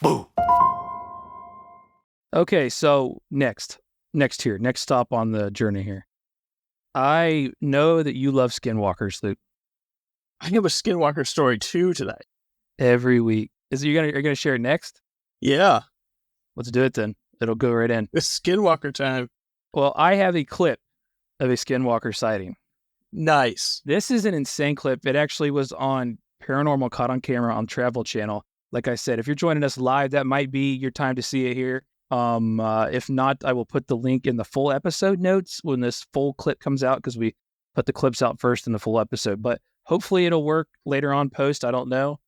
Boo. Okay, so next stop on the journey here. I know that you love skinwalkers, Luke. I have a skinwalker story too today. Every week. You're gonna share it next? Yeah. Let's do it then. It'll go right in. It's skinwalker time. Well, I have a clip of a skinwalker sighting. Nice. This is an insane clip. It actually was on Paranormal Caught on Camera on Travel Channel. Like I said, if you're joining us live, that might be your time to see it here. If not, I will put the link in the full episode notes when this full clip comes out, because we put the clips out first in the full episode. But hopefully it'll work later on post. I don't know.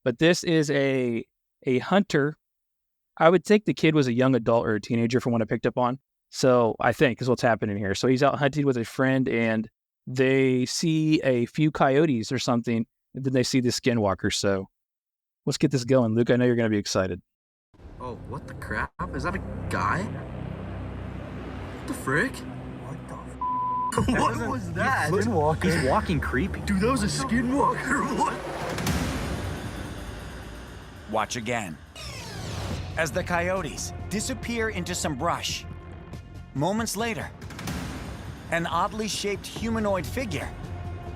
But this is a hunter. I would think the kid was a young adult or a teenager from what I picked up on. So I think is what's happening here. So he's out hunting with a friend and they see a few coyotes or something. And then they see the skinwalker. So let's get this going. Luke, I know you're going to be excited. Oh, what the crap? Is that a guy? What the frick? What the What was that? He's walking creepy. Dude, that was a skinwalker. What? Watch again as the coyotes disappear into some brush. Moments later, an oddly shaped humanoid figure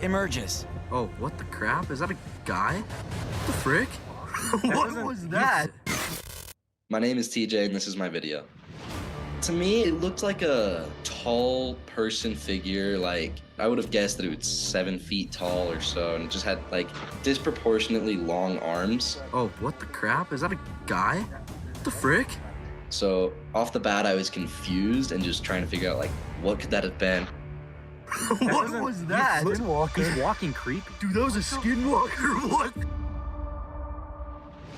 emerges. Oh, what the crap? Is that a guy? What the frick? What was that? My name is TJ and this is my video. To me, it looked like a tall person figure. Like, I would have guessed that it was 7 feet tall or so, and it just had like disproportionately long arms. Oh, what the crap? Is that a guy? What the frick? So off the bat, I was confused and just trying to figure out like, what could that have been? What was that? He's walking creepy. Dude, that was a skinwalker. What?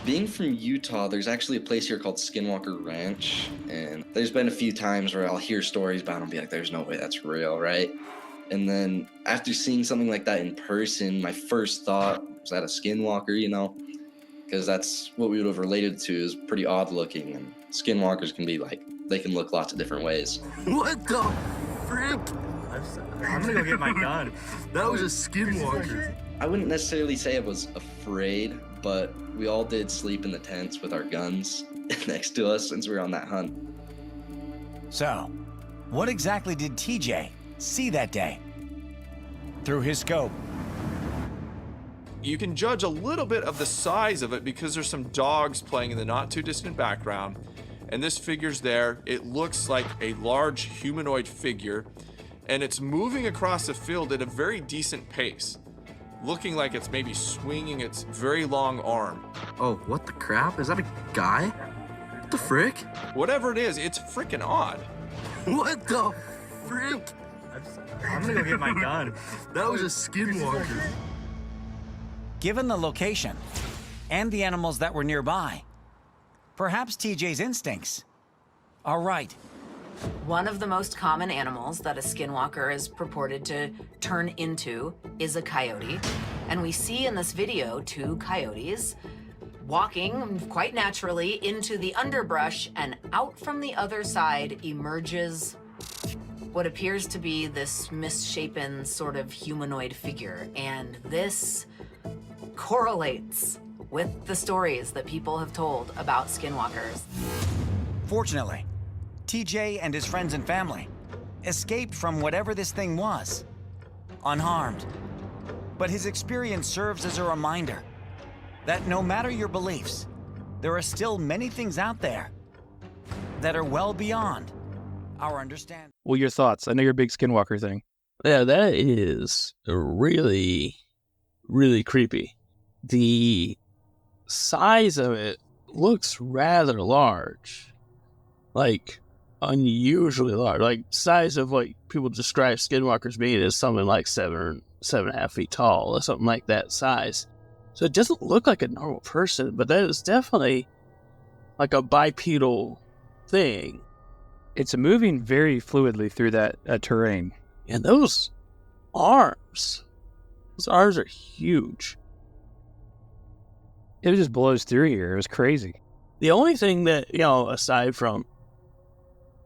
Being from Utah, there's actually a place here called Skinwalker Ranch, and there's been a few times where I'll hear stories about it and be like, there's no way that's real, right? And then after seeing something like that in person, my first thought was that a skinwalker, you know? Because that's what we would have related to, is pretty odd looking, and skinwalkers can be like, they can look lots of different ways. What the frick? I'm gonna go get my gun. That was a skinwalker. I wouldn't necessarily say I was afraid, but we all did sleep in the tents with our guns next to us since we were on that hunt. So, what exactly did TJ see that day? Through his scope. You can judge a little bit of the size of it because there's some dogs playing in the not too distant background. And this figure's there. It looks like a large humanoid figure, and it's moving across the field at a very decent pace, looking like it's maybe swinging its very long arm. Oh, what the crap? Is that a guy? What the frick? Whatever it is, it's freaking odd. What the frick? I'm gonna go get my gun. That was a skinwalker. Given the location and the animals that were nearby, perhaps TJ's instincts are right. One of the most common animals that a skinwalker is purported to turn into is a coyote. And we see in this video 2 coyotes walking quite naturally into the underbrush, and out from the other side emerges what appears to be this misshapen sort of humanoid figure. And this correlates with the stories that people have told about skinwalkers. Fortunately, TJ and his friends and family escaped from whatever this thing was, unharmed. But his experience serves as a reminder that no matter your beliefs, there are still many things out there that are well beyond our understanding. Well, your thoughts? I know you're a big skinwalker thing. Yeah, that is really, really creepy. The size of it looks rather large. Like, unusually large. Like, size of what people describe skinwalkers being as something like 7.5 feet tall, or something like that size. So it doesn't look like a normal person, but that is definitely like a bipedal thing. It's moving very fluidly through that terrain. And those arms are huge. It just blows through here. It was crazy. The only thing that, aside from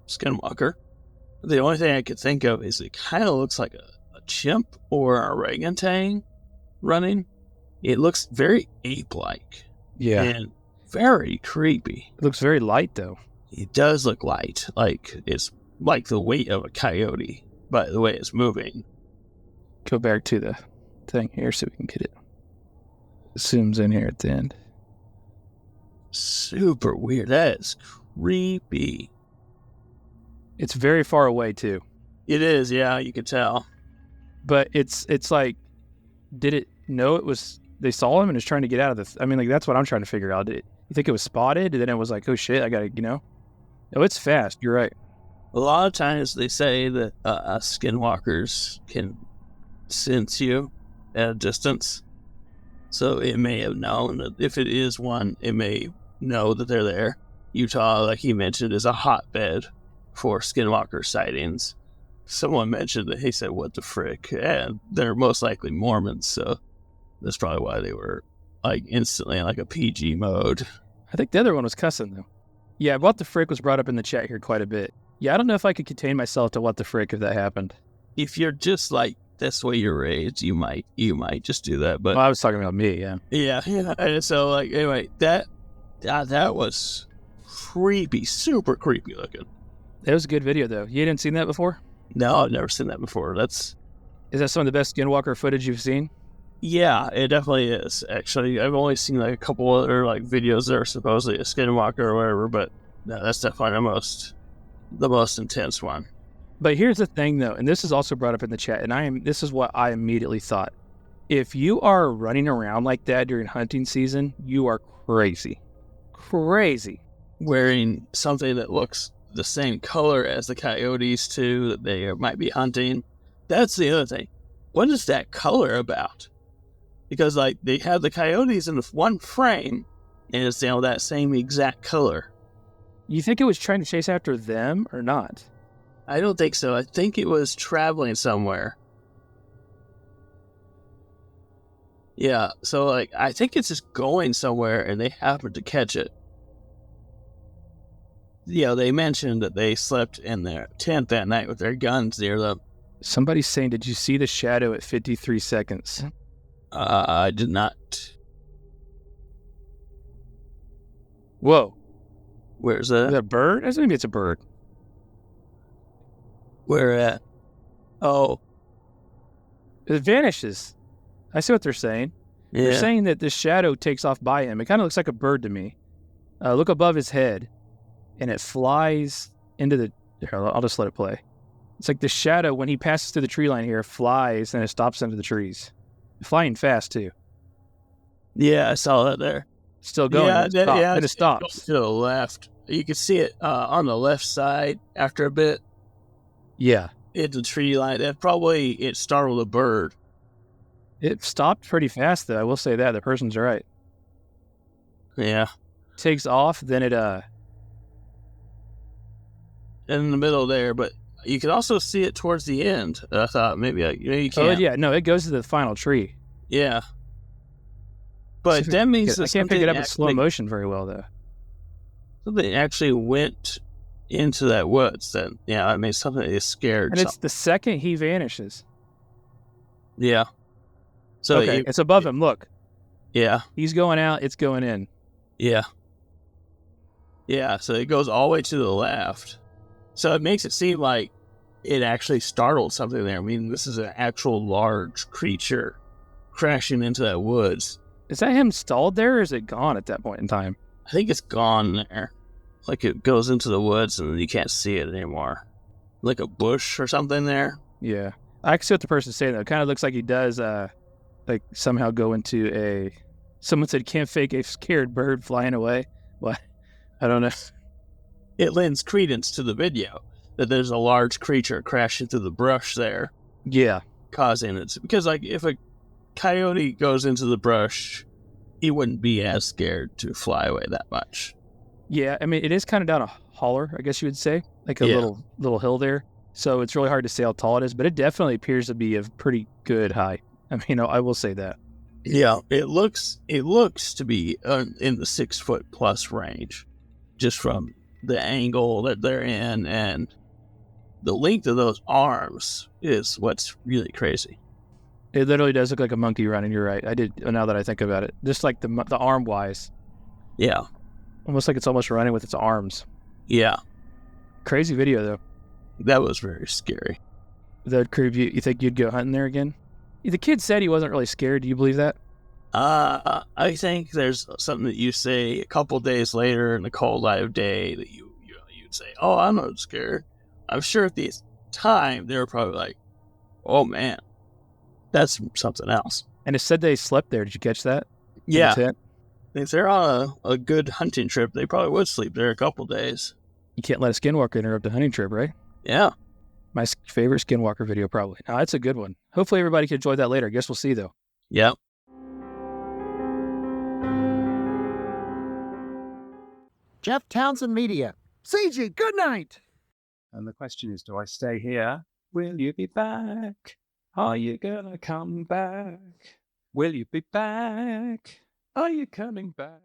Skinwalker, the only thing I could think of is it kind of looks like a chimp or an orangutan running. It looks very ape-like. Yeah. And very creepy. It looks very light, though. It does look light, like it's like the weight of a coyote, but the way it's moving. Go back to the thing here so we can get it. Zooms in here at the end. Super weird. That is creepy. It's very far away, too. It is, yeah, you could tell. But it's like, did it know it was, they saw him and was trying to get out of the, I mean, like, that's what I'm trying to figure out. You think it was spotted? And then it was like, oh shit, I gotta, Oh, it's fast. You're right. A lot of times they say that skinwalkers can sense you at a distance. So it may have known that if it is one, it may know that they're there. Utah, like he mentioned, is a hotbed for skinwalker sightings. Someone mentioned that he said, what the frick? And they're most likely Mormons, so that's probably why they were like instantly in like a PG mode. I think the other one was cussing, though. Yeah, what the frick was brought up in the chat here quite a bit. Yeah, I don't know if I could contain myself to what the frick if that happened. If you're just like, that's the way you're raised, you might just do that. But well, I was talking about me, yeah. Yeah. And so, like, anyway, that was creepy, super creepy looking. It was a good video, though. You hadn't seen that before? No, I've never seen that before. Is that some of the best Skinwalker footage you've seen? Yeah, it definitely is. Actually, I've only seen like a couple other like videos that are supposedly a Skinwalker or whatever, but no, that's definitely the most intense one. But here's the thing, though, and this is also brought up in the chat, and this is what I immediately thought. If you are running around like that during hunting season, you are crazy. Crazy. Wearing something that looks the same color as the coyotes, too, that they might be hunting. That's the other thing. What is that color about? Because, like, they have the coyotes in one frame, and it's, that same exact color. You think it was trying to chase after them or not? I don't think so. I think it was traveling somewhere. Yeah, so, like, I think it's just going somewhere, and they happened to catch it. They mentioned that they slept in their tent that night with their guns near them. Somebody's saying, did you see the shadow at 53 seconds? I did not. Whoa. Where's that? Is that a bird? Maybe it's a bird. Where at? Oh. It vanishes. I see what they're saying. Yeah. They're saying that the shadow takes off by him. It kind of looks like a bird to me. Look above his head, and it flies into the... Here, I'll just let it play. It's like the shadow, when he passes through the tree line here, flies, and it stops into the trees. Flying fast, too. Yeah, I saw that there. Still going. Yeah, it stops. To the left. You can see it on the left side after a bit. Yeah. It's a tree line. It startled a bird. It stopped pretty fast, though. I will say that. The person's right. Yeah. Takes off, then it... In the middle there, but you can also see it towards the end. I thought maybe you can't. Oh, yeah. No, it goes to the final tree. Yeah. But that means I can't pick it up in slow motion very well, though. Something actually went into that woods. Then, yeah, I mean, something is scared. And it's the second he vanishes. Yeah. So okay, it's above him. Look. Yeah. He's going out. It's going in. Yeah. Yeah, so it goes all the way to the left. So it makes it seem like it actually startled something there. I mean, this is an actual large creature crashing into that woods. Is that him stalled there, or is it gone at that point in time? I think it's gone there. Like it goes into the woods and you can't see it anymore. Like a bush or something there. Yeah. I can see what the person's saying, though. It kind of looks like he does, like, somehow go into a... Someone said, can't fake a scared bird flying away. What? I don't know. It lends credence to the video that there's a large creature crashing through the brush there. Yeah. Causing it. Because, like, if a coyote goes into the brush, he wouldn't be as scared to fly away that much. Yeah, I mean, it is kind of down a holler, I guess you would say. Like a little hill there. So it's really hard to say how tall it is, but it definitely appears to be of pretty good height. I mean, I will say that. Yeah, it looks to be in the 6 foot plus range, just from the angle that they're in, and the length of those arms is what's really crazy. It literally does look like a monkey running. You're right. I did now that I think about it, just like the arm wise. Yeah, Almost like it's almost running with its arms. Yeah, Crazy video, though. that was very scary. That creep you think you'd go hunting there again? The kid said he wasn't really scared. Do you believe that? I think there's something that you say a couple days later in the cold light of day that you'd say, "Oh, I'm not scared." I'm sure at the time they were probably like, "Oh man, that's something else." And it said they slept there. Did you catch that? In the Yeah, tent? if they're on a good hunting trip, they probably would sleep there a couple days. You can't let a skinwalker interrupt a hunting trip, right? Yeah. My favorite skinwalker video, probably. No, that's a good one. Hopefully everybody can enjoy that later. I guess we'll see, though. Yep. Jeff Townsend Media. CG, good night. And the question is, do I stay here? Will you be back? Are you gonna come back? Will you be back? Are you coming back?